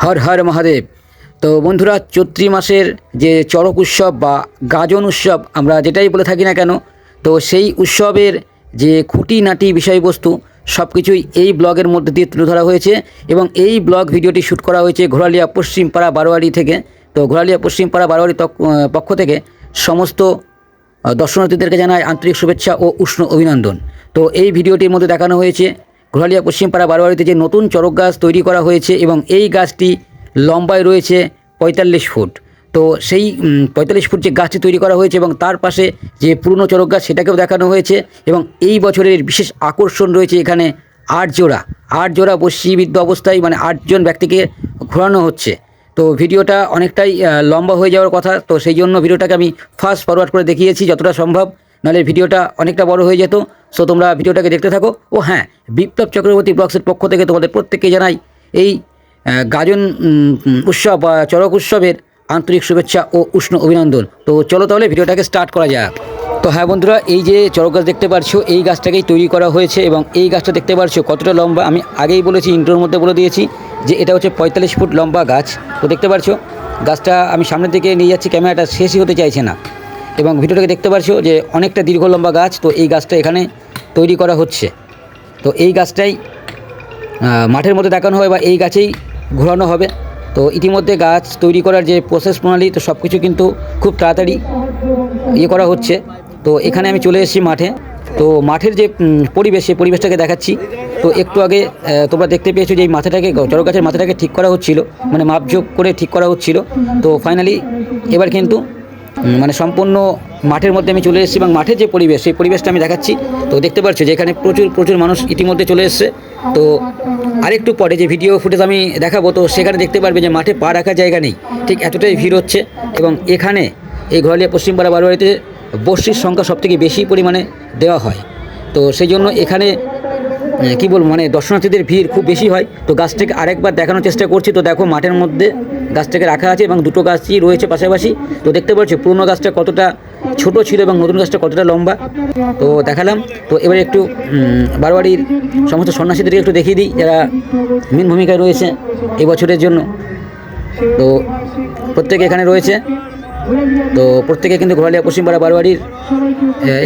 হর হর মহাদেব। তো বন্ধুরা, চৈত্রী মাসের যে চড়ক উৎসব বা গাজন উৎসব আমরা যেটাই বলে থাকি না কেন, তো সেই উৎসবের যে খুঁটিনাটি বিষয়বস্তু সব কিছুই এই ব্লগের মধ্যে দিয়ে তুলে ধরা হয়েছে এবং এই ব্লগ ভিডিওটি শ্যুট করা হয়েছে ঘোরালিয়া পশ্চিমপাড়া বারোয়ারি থেকে। তো ঘোরালিয়া পশ্চিমপাড়া বারোয়ারি পক্ষ থেকে সমস্ত দর্শনার্থীদেরকে জানায় আন্তরিক শুভেচ্ছা ও উষ্ণ অভিনন্দন। তো এই ভিডিওটির মধ্যে দেখানো হয়েছে ঘোরালিয়া পশ্চিমপাড়া বারোয়ারিতে যে নতুন চড়ক গাছ তৈরি করা হয়েছে এবং এই গাছটি লম্বায় রয়েছে ৪৫ ফুট। তো সেই ৪৫ ফুট যে গাছটি তৈরি করা হয়েছে এবং তার পাশে যে পুরনো চড়ক গাছ সেটাকেও দেখানো হয়েছে এবং এই বছরের বিশেষ আকর্ষণ রয়েছে এখানে ৮ জোড়া বশীবিদ্ধ অবস্থায়, মানে ৮ জন ব্যক্তিকে ঘোরানো হচ্ছে। তো ভিডিওটা অনেকটাই লম্বা হয়ে যাওয়ার কথা, তো সেই জন্য ভিডিওটাকে আমি ফাস্ট ফরওয়ার্ড করে দেখিয়েছি যতটা সম্ভব, নাহলে ভিডিওটা অনেকটা বড় হয়ে যেত। সো তোমরা ভিডিওটাকে দেখতে থাকো। ও হ্যাঁ, বিপ্লব চক্রবর্তী ব্লগসের পক্ষ থেকে তোমাদের প্রত্যেককে জানাই এই গাজন উৎসব বা চড়ক উৎসবের আন্তরিক শুভেচ্ছা ও উষ্ণ অভিনন্দন। তো চলো তাহলে ভিডিওটাকে স্টার্ট করা যাক। তো হ্যাঁ বন্ধুরা, এই যে চড়ক গাছ দেখতে পাচ্ছো, এই গাছটাকেই তৈরি করা হয়েছে এবং এই গাছটা দেখতে পাচ্ছো কতটা লম্বা। আমি আগেই বলেছি, ইন্ট্রোর মধ্যে বলে দিয়েছি যে এটা হচ্ছে ৪৫ ফুট লম্বা গাছ। তো দেখতে পাচ্ছো গাছটা আমি সামনের দিকে নিয়ে যাচ্ছি, ক্যামেরাটা শেষই হতে চাইছে না এবং ভিডিওটাকে দেখতে পাচ্ছো যে অনেকটা দীর্ঘ লম্বা গাছ। তো এই গাছটা এখানে তৈরি করা হচ্ছে। তো এই গাছটাই মাঠের মধ্যে দেখানো হয় বা এই গাছেই ঘোরানো হবে। তো ইতিমধ্যে গাছ তৈরি করার যে প্রসেস প্রণালী, তো সব কিছু কিন্তু খুব তাড়াতাড়ি করা হচ্ছে। তো এখানে আমি চলে এসেছি মাঠে। তো মাঠের যে পরিবেশ, সেই পরিবেশটাকে দেখাচ্ছি। তো একটু আগে তোমরা দেখতে পেয়েছো যে এই মাথাটাকে, চড়ক গাছের মাথাটাকে ঠিক করা হচ্ছিল, মানে মাপঝোপ করে ঠিক করা হচ্ছিল। তো ফাইনালি এবার কিন্তু মানে সম্পূর্ণ মাঠের মধ্যে আমি চলে এসেছি এবং মাঠের যে পরিবেশ, সেই পরিবেশটা আমি দেখাচ্ছি। তো দেখতে পাচ্ছ যে এখানে প্রচুর মানুষ ইতিমধ্যে চলে এসছে। তো আরেকটু পরে যে ভিডিও ফুটেজ আমি দেখাবো, তো সেখানে দেখতে পারবে যে মাঠে পা রাখার জায়গা নেই, ঠিক এতটাই ভিড় হচ্ছে। এবং এখানে এই ঘোরালিয়া পশ্চিমপাড়া বারোয়ারিতে বস্তির সংখ্যা সবথেকে বেশি পরিমাণে দেওয়া হয়। তো সেই জন্য এখানে কী বলবো, মানে দর্শনার্থীদের ভিড় খুব বেশি হয়। তো গাছটাকে আরেকবার দেখানোর চেষ্টা করছি। তো দেখো মাঠের মধ্যে গাছটাকে রাখা আছে এবং দুটো গাছই রয়েছে পাশাপাশি। তো দেখতে পাচ্ছ পুরনো গাছটা কতটা ছোট ছিল এবং নতুন গাছটা কতটা লম্বা। তো দেখালাম। তো এবারে একটু বারোয়ারির সমস্ত সন্ন্যাসীদেরকে একটু দেখিয়ে দিই, যারা মেন ভূমিকায় রয়েছে এই বছরের জন্য। তো প্রত্যেকে এখানে রয়েছে। তো প্রত্যেকে কিন্তু ঘোরালিয়া পশ্চিমপাড়া বারোয়ারির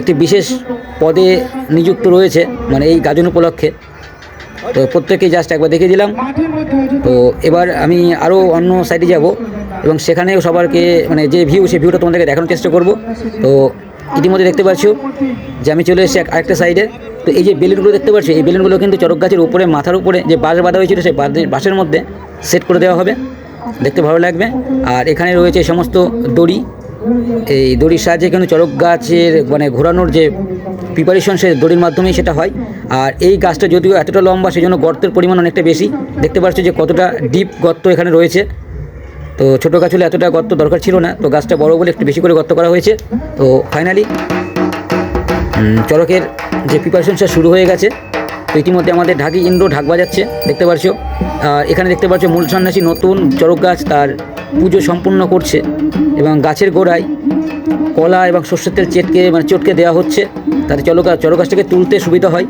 একটি বিশেষ পদে নিযুক্ত রয়েছে, মানে এই গাজন উপলক্ষে। তো প্রত্যেকেই জাস্ট একবার দেখে দিলাম। তো এবার আমি আরও অন্য সাইডে যাব এবং সেখানেও সবারকে মানে যে ভিউ, সেই ভিউটা তোমাদেরকে দেখানোর চেষ্টা করব। তো ইতিমধ্যে দেখতে পাচ্ছ যে আমি চলে এসেছি আরেকটা সাইডে। তো এই যে বেলুনগুলো দেখতে পাচ্ছ, এই বেলুনগুলো কিন্তু চড়ক গাছের উপরে, মাথার উপরে যে বাঁশ বাঁধা হয়েছিল, সেই বাঁশের মধ্যে সেট করে দেওয়া হবে, দেখতে ভালো লাগবে। আর এখানে রয়েছে সমস্ত দড়ি, এই দড়ির সাহায্যে কিন্তু চড়ক গাছের মানে ঘোরানোর যে প্রিপারেশন, সে দড়ির মাধ্যমেই সেটা হয়। আর এই গাছটা যদিও এতটা লম্বা, সেই জন্য গর্তের পরিমাণ অনেকটা বেশি। দেখতে পাচ্ছ যে কতটা ডিপ গর্ত এখানে রয়েছে। তো ছোটো গাছ হলে এতটা গর্ত দরকার ছিল না, তো গাছটা বড় বলে একটু বেশি করে গর্ত করা হয়েছে। তো ফাইনালি চড়কের যে প্রিপারেশন সে শুরু হয়ে গেছে। তো ইতিমধ্যে আমাদের ঢাকি ইন্দ্র ঢাক বাজাচ্ছে, দেখতে পাচ্ছ। আর এখানে দেখতে পাচ্ছ মূল সন্ন্যাসী নতুন চড়ক গাছ তার পুজো সম্পূর্ণ করছে এবং গাছের গোড়ায় কলা এবং সর্ষের তেল চটকে দেওয়া হচ্ছে, তাতে চড়ক গাছটাকে তুলতে সুবিধা হয়।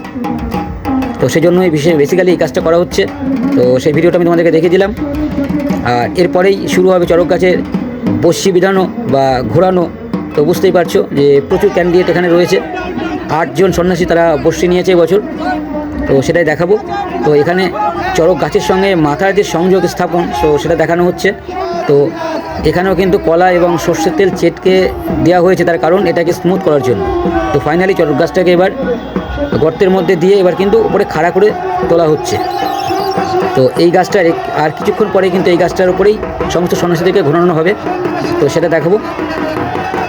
তো সেই জন্যই বেসিক্যালি এই কাজটা করা হচ্ছে। তো সেই ভিডিওটা আমি তোমাদেরকে দেখিয়ে দিলাম। আর এরপরেই শুরু হবে চড়ক গাছের বস্যি বিধানো বা ঘোরানো। তো বুঝতেই পারছো যে প্রচুর ক্যান্ডিডেট এখানে রয়েছে। ৮ জন সন্ন্যাসী তারা বস্যি নিয়েছে এবছর। তো সেটাই দেখাবো। তো এখানে চড়ক গাছের সঙ্গে মাথার যে সংযোগ স্থাপন, তো সেটা দেখানো হচ্ছে। তো এখানেও কিন্তু কলা এবং সর্ষের তেল চেটকে দেওয়া হয়েছে, তার কারণ এটাকে স্মুথ করার জন্য। তো ফাইনালি চড়ক গাছটাকে এবার গর্তের মধ্যে দিয়ে এবার কিন্তু উপরে খাড়া করে তোলা হচ্ছে। তো এই গাছটার আর কিছুক্ষণ পরে কিন্তু এই গাছটার উপরেই সমস্ত সন্ন্যাসীদেরকে ঘোরানো হবে। তো সেটা দেখাবো।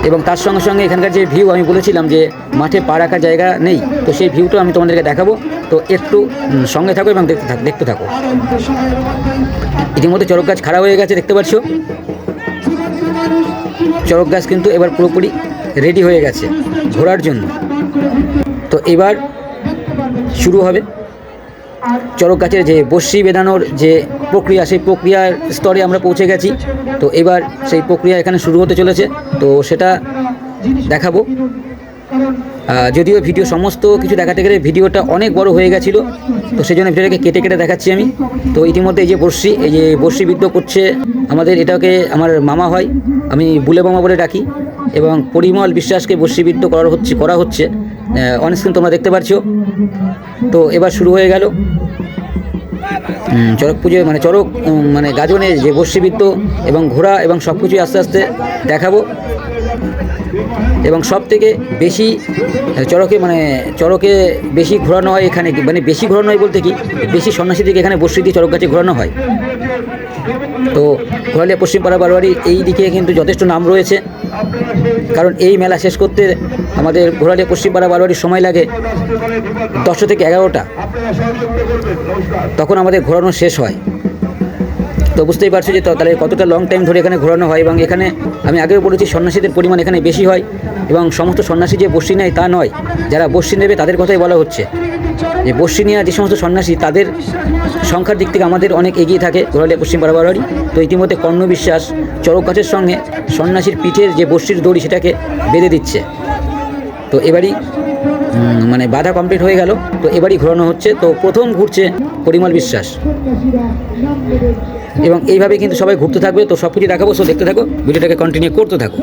এবং তার সঙ্গে সঙ্গে এখানকার যে ভিউ, আমি বলেছিলাম যে মাঠে পা রাখার জায়গা নেই, তো সেই ভিউটাও আমি তোমাদেরকে দেখাবো। তো একটু সঙ্গে থাকো এবং দেখতে থাকো। ইতিমধ্যে চড়ক গাছ খাড়া হয়ে গেছে, দেখতে পাচ্ছ। চড়ক গাছ কিন্তু এবার পুরোপুরি রেডি হয়ে গেছে ঘোরার জন্য। তো এবার শুরু হবে চড়ক গাছের যে বস্যি বেঁধানোর যে প্রক্রিয়া, সেই প্রক্রিয়ার স্তরে আমরা পৌঁছে গেছি। তো এবার সেই প্রক্রিয়া এখানে শুরু হতে চলেছে, তো সেটা দেখাবো। যদিও ভিডিও সমস্ত কিছু দেখাতে গেলে ভিডিওটা অনেক বড় হয়ে গেছিলো, তো সেই জন্য ভিডিওটাকে কেটে কেটে দেখাচ্ছি আমি। তো ইতিমধ্যে এই যে বর্ষি বিদ্য করছে আমাদের, এটাকে আমার মামা হয়, আমি বুলে মামা বলে ডাকি, এবং পরিমল বিশ্বাসকে বর্ষি বিদ্য করা হচ্ছে অন স্ক্রিন তোমরা দেখতে পাচ্ছ। তো এবার শুরু হয়ে গেল চড়ক পুজো, মানে চড়ক মানে গাজনে যে বর্ষিবিদ্য এবং ঘোড়া এবং সব কিছুই আস্তে আস্তে দেখাবো। এবং সব থেকে বেশি চড়কে বেশি ঘোরানো হয় এখানে, মানে বেশি ঘোরানো হয় বলতে কি, বেশি সন্ন্যাসীদিকে এখানে বর্ষি দিয়ে চড়ক গাছে ঘোরানো হয়। তো ঘোরালিয়া পশ্চিমপাড়া বারোয়ারি এই দিকে কিন্তু যথেষ্ট নাম রয়েছে, কারণ এই মেলা শেষ করতে আমাদের ঘোরালিয়া পশ্চিমপাড়া বারোয়ারির সময় লাগে 10 থেকে 11টা, তখন আমাদের ঘোরানো শেষ হয়। তো বুঝতেই পারছো যে তাহলে কতটা লং টাইম ধরে এখানে ঘোরানো হয়। এবং এখানে আমি আগেও বলেছি সন্ন্যাসীদের পরিমাণ এখানে বেশি হয়, এবং সমস্ত সন্ন্যাসী যে বর্ষি নেয় তা নয়, যারা বর্ষি নেবে তাদের কথাই বলা হচ্ছে, যে বর্ষি নেওয়া যে সমস্ত সন্ন্যাসী তাদের সংখ্যার দিক থেকে আমাদের অনেক এগিয়ে থাকে ঘোরালিয়া পশ্চিমপাড়া বারোয়ারি। তো ইতিমধ্যে কর্ণ বিশ্বাস চড়ক গাছের সঙ্গে সন্ন্যাসীর পিঠের যে বর্ষির দড়ি সেটাকে বেঁধে দিচ্ছে। তো এবারই মানে বাধা কমপ্লিট হয়ে গেল, তো এবারই ঘোরানো হচ্ছে। তো প্রথম ঘুরছে পরিমল বিশ্বাস, এবং এইভাবে কিন্তু সবাই ঘুরতে থাকবে। তো সব কিছু দেখাবো, সো দেখতে থাকো, ভিডিওটাকে কন্টিনিউ করতে থাকো।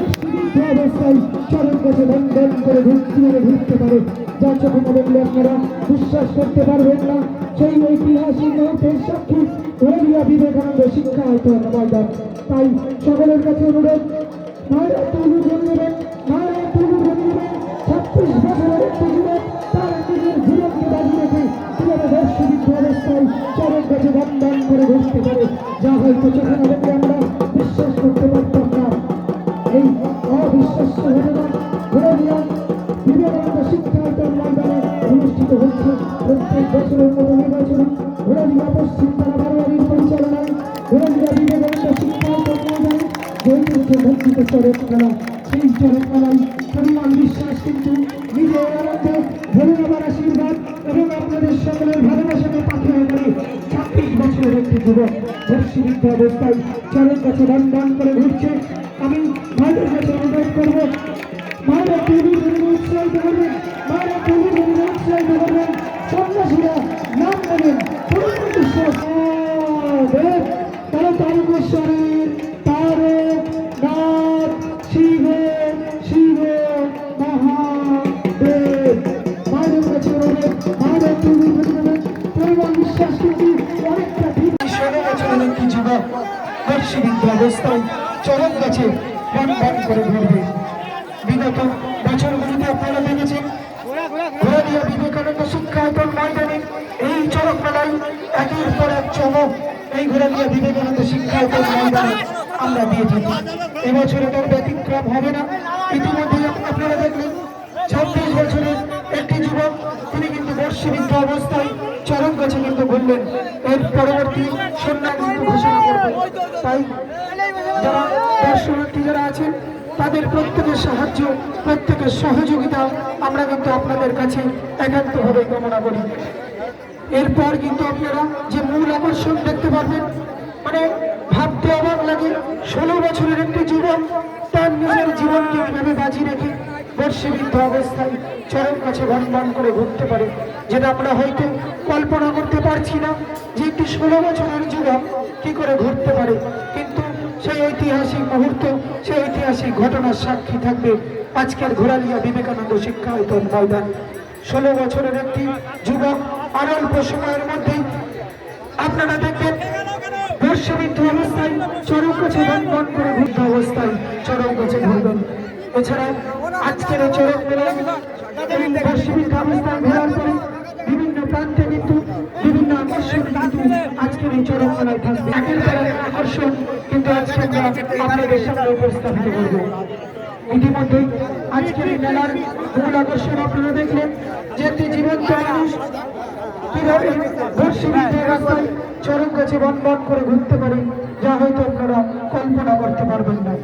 বিশ্বাস করতে পারবেন না, সেই ঐতিহাসিক মুহূর্তের সাক্ষী ঘোরালিয়া বিবেকানন্দ শিক্ষা আয়তন ময়দান। তাই সকলের কাছে অনুরোধ, নায়রা তুলু জমিবেন, নায়রা তুলু জমিবেন। 26 বছরের একটি যুবক তার নিজের জীবনকে বাজি রেখে কিভাবে বর্ষবিদ্ধ অবস্থায় চরক গাছে বন্ধন করে ঘুরতে পারে, যা হয়তো চোখে না দেখলে আমরা বিশ্বাস করতে পারতাম না। এই অবিশ্বাস্য ঘটনা ঘোরালিয়া বিবেকানন্দ শিক্ষা আয়তন ময়দানে অনুষ্ঠিত হচ্ছে প্রত্যেক বছরের মতো নির্বাচন। ঘোরালিয়া পশ্চিমপাড়া বারোয়ারির পরিচালনায় ঘোরালিয়া বিবেকানন্দ শিক্ষা আয়তন ময়দানে জয়পুরকে বঞ্চিত চড়ক খেলা, সেই চড়ক খেলায় পরিমল বিশ্বাস কিন্তু নিজের আনন্দে ভোলেনাবার আশীর্বাদ এবং আপনাদের সকলের ভালোবাসাকে পাঠিয়ে করে 26 বছরের একটি যুবক বর্ষিবিদ্ধ অবস্থায় চড়ক গাছে বন্ধন করে ঘুরছে। আমি ভাইদের কাছে অনুরোধ করবো, মায়েরা তৈরির জন্য উৎসাহিত করবেন, মায়েরা তৈরির জন্য উৎসাহিত করবেন, সন্ন্যাসীরা নাম নেবেন পরিমল বিশ্বাস। তারা তারকেশ্বরের তারক নাথ শিব শিব মহাদেব। মায়ের কাছে অনুরোধ, মায়েরা তৈরির জন্য পরিমল বিশ্বাস কিন্তু অনেকটা 16 বছরের একটি যুবক বর্ষিবিদ্ধ অবস্থায় চরক গাছে বন্ধন করে ঘুরবে। বিগত বছরগুলিতে আপনারা দেখেছেন ঘোরালিয়া বিবেকানন্দ শিক্ষা আয়তন ময়দানে এই চড়ক মেলায় একের পর এক চমক এই ঘোরালিয়া বিবেকানন্দ শিক্ষা আয়তন ময়দানে আমরা দিয়ে থাকি। এবছর এটার ব্যতিক্রম হবে না। ইতিমধ্যে আপনারা দেখলেন 26 বছরের একটি যুবক, তিনি কিন্তু বর্ষিবিদ্ধ অবস্থায় চরক গাছে কিন্তু ঘুরলেন। এর পরবর্তী সন্ধ্যা কিন্তু ঘোষণা করবেন। তাই যারা দর্শনার্থী যারা আছেন তাদের প্রত্যেকের সাহায্য, প্রত্যেকের সহযোগিতা আমরা কিন্তু আপনাদের কাছে একান্তভাবে কামনা করি। এরপর কিন্তু আপনারা যে মূল আকর্ষণ দেখতে পারবেন, মানে ভাবতে অবাক লাগে 16 বছরের একটি যুবক তার নিজের জীবনকে কিভাবে বাজি রেখে বর্ষিবিদ্ধ অবস্থায় চরক গাছে বন্ধন করে ঘুরতে পারে, যেটা আমরা হয়তো কল্পনা করতে পারছি না যে একটি 16 বছরের যুবক কি করে ঘুরতে পারে। কিন্তু সেই ঐতিহাসিক মুহূর্ত, সেই ঐতিহাসিক ঘটনার সাক্ষী থাকবে আজকের ঘোরালিয়া বিবেকানন্দ শিক্ষা আয়তন ময়দান। 16 বছরের একটি যুবক আর অল্প সময়ের মধ্যেই আপনারা দেখবেন বর্ষবিদ্ধ অবস্থায় চরক গাছে বন্ধন করে ঘুরতে অবস্থায় চরক গাছে ঘুরবেন। এছাড়া আজকের এই চরক মেলায় বর্ষবিদ্ধ অবস্থায় ঘোরার পরে বিভিন্ন প্রান্তে কিন্তু বিভিন্ন আকর্ষণ কিন্তু আজকের এই চরক মেলায় থাকবে। একের পর এক আকর্ষণ কিন্তু আজকে আমরা আপনাদের সামনে উপস্থাপিত করব। ইতিমধ্যে আজকের এই মেলার মূল আকর্ষণ আপনারা দেখলেন যে একটি জীবন্ত মানুষ কিভাবে বর্ষবিদ্ধ অবস্থায় চরক গাছে বন্ধন করে ঘুরতে পারে, যা হয়তো আপনারা কল্পনা করতে পারবেন না।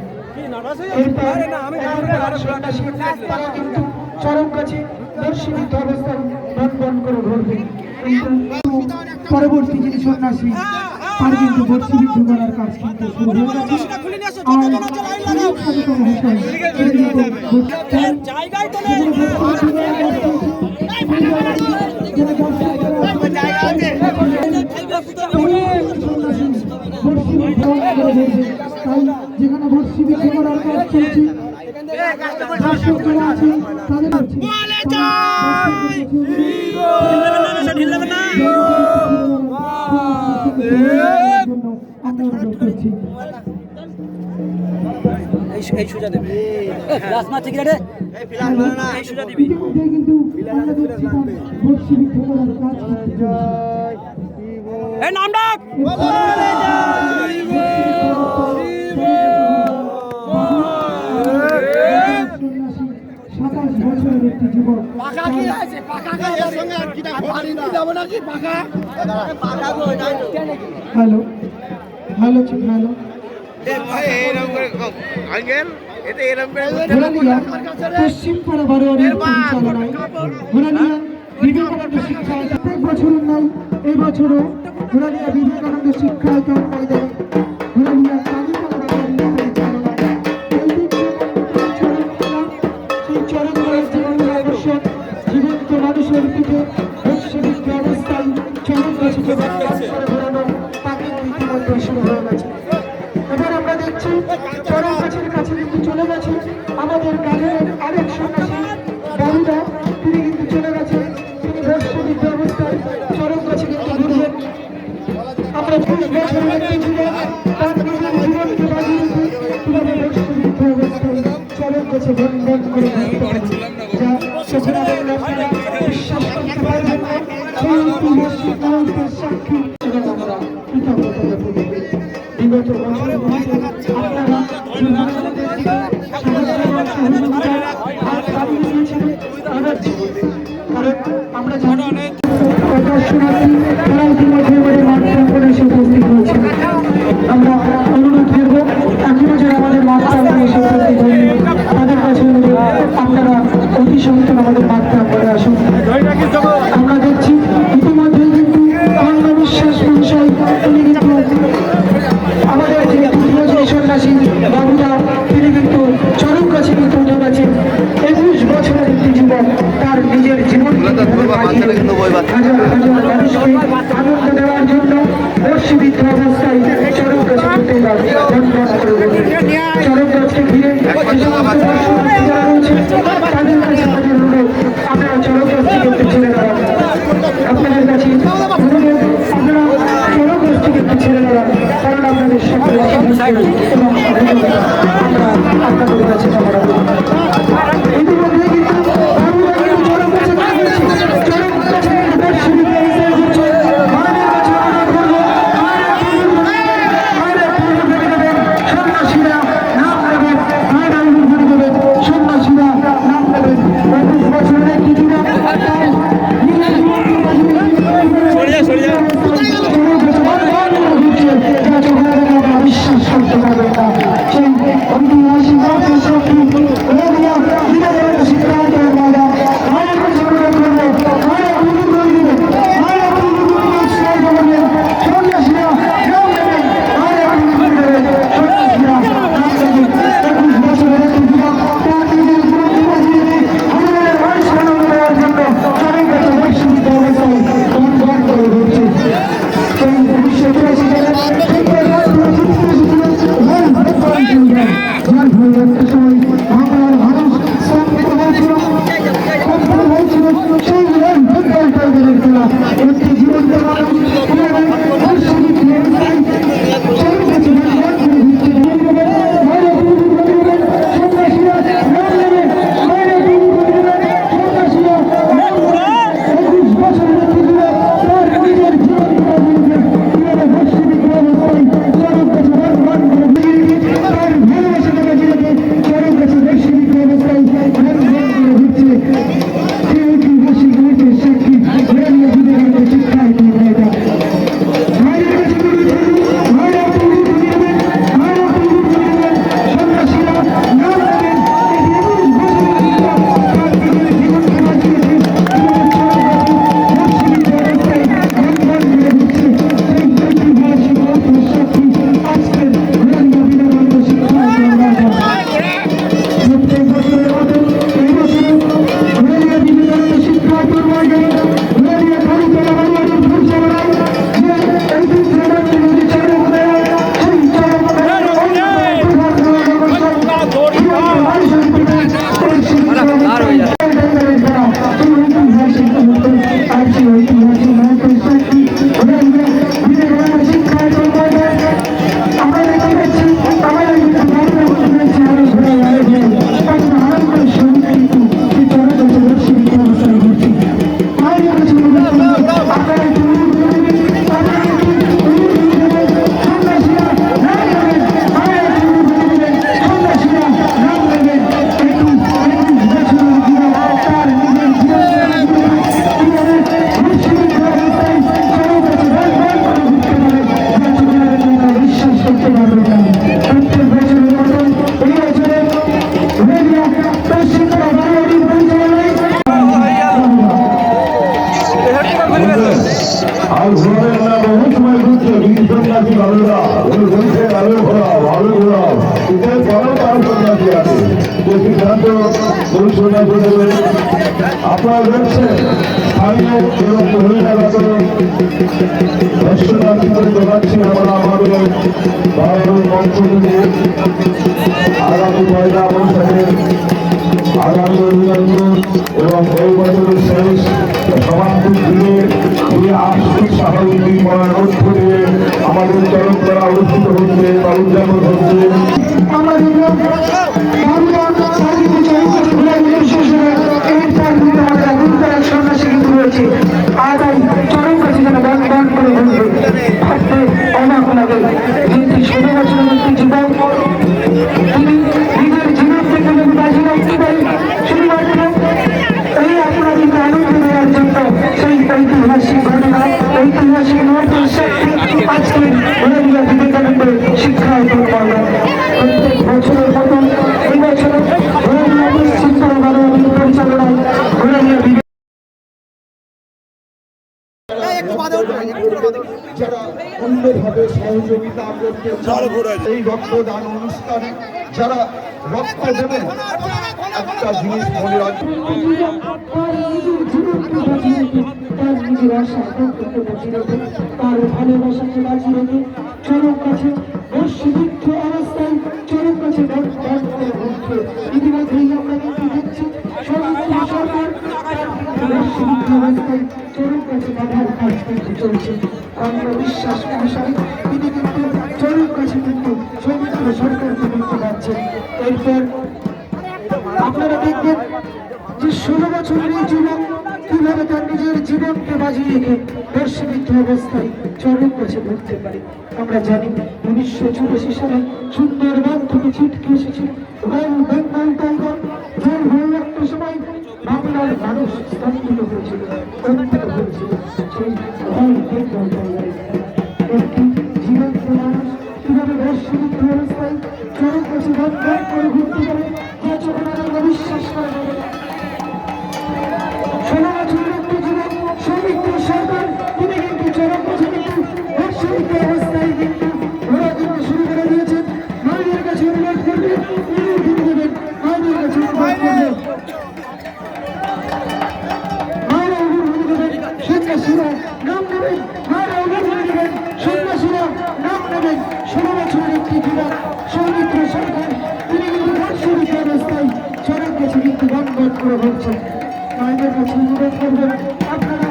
তারা কিন্তু চরক গাছে বর্ষবিদ্ধ অবস্থায় বন্ধন করে ঘুরবে। কিন্তু পরবর্তী যিনি সন্ন্যাসী তার কিন্তু বর্ষবিদ্ধ করার কাজ কিন্তু শুরু হয়ে গেছে। আর তাই যেখানে বর্ষি বিক্রি করার কাজ চলছে দর্শক যারা আছেন তাদের হচ্ছে আমরা অনুরোধ করছি। ইতিমধ্যে কিন্তু আমরা দেখছি তার বর্ষি বিক্রি করার কাজ চলছে। সাতাশ বছরের একটি যুবক হ্যালো হ্যালো হ্যালো পশ্চিম পাড়া বারোয়ারির পরিচালনায় ঘোরালিয়া বিবেকানন্দ শিক্ষায় প্রত্যেক বছরের নয় এই বছরও ঘোরালিয়া বিবেকানন্দ শিক্ষায় ময়দানে ঘোরালিয়া কালীতলা বারোয়ারির পরিচালনায় সেই চরণের জীবন আবশ্যক জীবন্ত মানুষের পিঠে বৈশ্বিক অবস্থায় চরণ গাছে ঘোরানো তাকে ইতিমধ্যে শুরু হয়ে গেছে। এবার আমরা দেখছি চরণ গাছের কাছে কিন্তু চলে গেছে আমাদের গানের আরেক সন্ন্যাসী বাবুদা, তিনি কিন্তু চলে গেছে, তিনি বৈশ্বিক অবস্থায় চরণ গাছে কিন্তু ঘুরবেন। আমরা 20 বছরের একটি যুবক তার নিজের জীবনকে বাজিয়ে রেখে কিভাবে বৈশ্বিক অবস্থায় চরণ গাছে বন্ধন করে ঘুরতে পারে, যা সেখানে আপনারা বিশ্বাস করতে পারবেন না। সেই ঐতিহাসিক মুহূর্তের সাক্ষী এবং আমরা কৃতজ্ঞতা করি। বিগত বছরগুলিতে আপনারা যে মানুষদের দিকে সহযোগিতা হাত বাড়িয়ে দিয়েছিলেন, এবার কারণ আমরা জানি দর্শনার্থী তারা ইতিমধ্যে আমাদের মাঠ প্রাঙ্গণে এসে উপস্থিত হয়েছে। আমরা অনুরোধ করব এখনো যারা আমাদের মাঠ প্রাঙ্গণে এসে উপস্থিত হয়নি তাদের কাছে অনুরোধ আপনারা অতি সত্তর আমাদের মাঠ প্রাঙ্গণে আসুন। আমরা দেখছি ইতিমধ্যে কিন্তু বাংলা বিশ্বাস বিষয় তিনি কিন্তু আমাদের যে তৃতীয় সন্ন্যাসী বাবুদা তিনি কিন্তু চরম কাছে কিন্তু উঠে গেছেন। 21 বছরের একটি যুবক তার নিজের জীবনকে হাজার হাজার মানুষকে আনন্দ দেওয়ার জন্য বর্ষিবিদ্ধ অবস্থায় চরম কাছে উঠে চরম গাছকে ঘিরে যে সমস্ত দর্শনার্থী যারা রয়েছে তাদের কাছে আমাদের অনুরোধ আপনারা চরম গাছটি কিন্তু ছেড়ে দাঁড়ান। আপনাদের কাছে অনুরোধ আপনারা চরম গাছটিকে একটু ছেড়ে দাঁড়ান, কারণ আপনাদের সকল এবং আমরা আপনাদের কাছে জমা রাখবো। ইতিমধ্যে কিন্তু চরম গাছে চরম গাছে বর্ষিবিদ্ধ অবস্থায় ঘুরছে। সন্ন্যাসীরা নাম নেবেন, সন্ন্যাসীরা নাম নেবেন। 21 বছরের একটি যুবক তাই নিজের জীবনকে বাজিয়ে বিশ্বাস করতে পারবেন না। সেই ঐতিহাসিক আলু ঘোরাও এদের বড় তার সন্ন্যাসী আছে যে সিদ্ধান্ত গুরু সন্ন্যাসী দেবেন। আপনারা দেখছেন স্থানীয় এবং মহিলাগত দর্শনার্থী করে দেখাচ্ছি আমরা আমাদের ভারতের মঞ্চ থেকে আগামী পয়লা বৈশাখের আগামী অভিনন্দন এবং এই বছরের শেষ সমাপ্তি দিনে এই আর্থিক স্বাভাবিক নির্মাণের মধ্য দিয়ে আমাদের চরণ করা অনুষ্ঠিত হচ্ছে বা উদযাপন হচ্ছে। শিক্ষা প্রত্যেক বছরের মতন এই বছর পরিচালনায় যারা অন্যভাবে সহযোগিতা করতে চান এই রক্তদান অনুষ্ঠানে যারা রক্ত দেবেন একটা জিনিস মনে রাখবেন, তার নিজের আশা আকাঙ্ক্ষাকে বাঁচিয়ে রেখে তার ভালোবাসাকে বাঁচিয়ে রেখে চরম কাছে বর্ষবিদ্ধ অবস্থায় চরম কাছে ইতিমধ্যেই আমরা কিন্তু দেখছি সৌমিত্র সরকার বর্ষবিদ্ধ অবস্থায় চরম কাছে বাধার কাজ কিন্তু চলছে। আমরা বিশ্বাস অনুসারে তিনি কিন্তু চরম কাছে কিন্তু সৌমিত্র সরকারকে দেখতে পাচ্ছেন। এরপর আপনারা দেখবেন যে 16 বছরের এই যুবক কিভাবে তার নিজের জীবনকে বাজি রেখে বর্ষবিদ্ধ অবস্থায় চরম কাছে ধরতে পারে। আমরা জানি 1984 সালে সুন্দরবন থেকে ছিটকে এসেছিল বেঙ্গল টাইগার, যার হয়ে একটা সময় বাংলার মানুষ স্তম্ভিত হয়েছিল, কম্পিত হয়েছিল। সেই বেঙ্গল টাইগার একটি জীবন্ত মানুষ কিভাবে বর্ষবিদ্ধ অবস্থায় চরম কাছে বন্ধন করে ঘুরতে পারে, যা চোখে আমরা বিশ্বাস করা যাবে না। 16 বছরের একটি যুবক সৌমিত্র সরকার তিনি কিন্তু চরম কাছে কিন্তু বর্ষবিদ্ধ অবস্থায় কিন্তু ঘোরা কিন্তু শুরু করে দিয়েছেন। মায়ের কাছে অনুরোধ করবে, উনি দেবেন মায়ের কাছে অনুরোধ করবে, মায়েরা অনুরোধ দেবেন, সন্ন্যাসীরা নাম নেবেন, মায়েরা অনুরোধ দেবেন, সন্ন্যাসীরা নাম নেবেন। 16 বছরের একটি যুবক সৌমিত্র সরকার তিনি কিন্তু বর্ষবিদ্ধ অবস্থায় চরম কাছে কিন্তু বন্ধন করে ঘুরছেন। মায়েদের কাছে অনুরোধ করবেন, আপনারা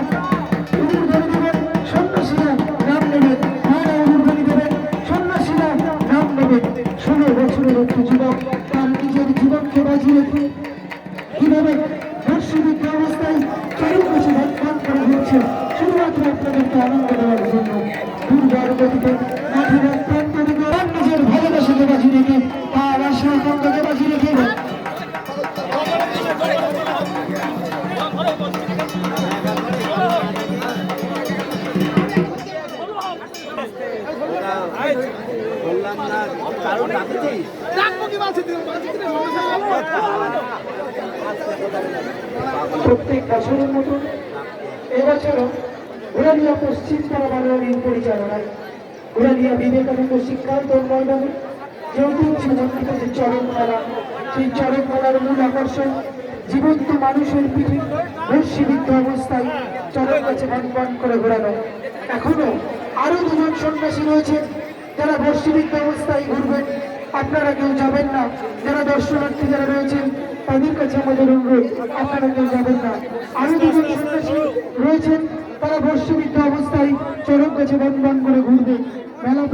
অনুমোদন দেবেন, সন্ন্যাসীরা নাম নেবেন, মায়েরা অনুমোদন দেবেন, সন্ন্যাসীরা নাম নেবেন। 16 বছরের একটি যুবক তার নিজের জীবনকে বাজিয়ে রেখে কিভাবে বর্ষবিদ্ধ অবস্থায় চরম কাছে বন্ধন করে ঘুরছে শুধুমাত্র আপনাদেরকে আনন্দ দেওয়ার জন্য। দুর্বার গতিতে মাঠের এক প্রান্ত থেকে তার নিজের ভালোবাসাকে বাজিয়ে রেখে তার আশা আকাঙ্ক্ষাকে বাজিয়ে রেখে প্রত্যেক বছরের মতো এবছরও ঘোরালিয়া পশ্চিম পাড়া বাঙালির পরিচালনায় ঘোরালিয়া বিবেকানন্দ শিক্ষায়তন ময়দানে যে ঐতিহ্যমণ্ডিত যে চরক মেলা, সেই চরক মেলার মূল আকর্ষণ জীবন্ত মানুষের পিঠে বর্ষবিদ্ধ অবস্থায় চরক গাছে বন করে ঘোরানো। এখনো আরো দুজন সন্ন্যাসী রয়েছেন যারা বর্ষবিদ্ধ অবস্থায় ঘুরবেন। আপনারা কেউ যাবেন না, যারা দর্শনার্থী যারা রয়েছেন তাদের কাছে আমাদের অনুরোধ, আপনারা কেউ যাবেন না। আরো দুজন সন্ন্যাসী রয়েছেন তারা বর্ষবিদ্ধ অবস্থায় চরক গাছে বন করে ঘুরবে। মেলা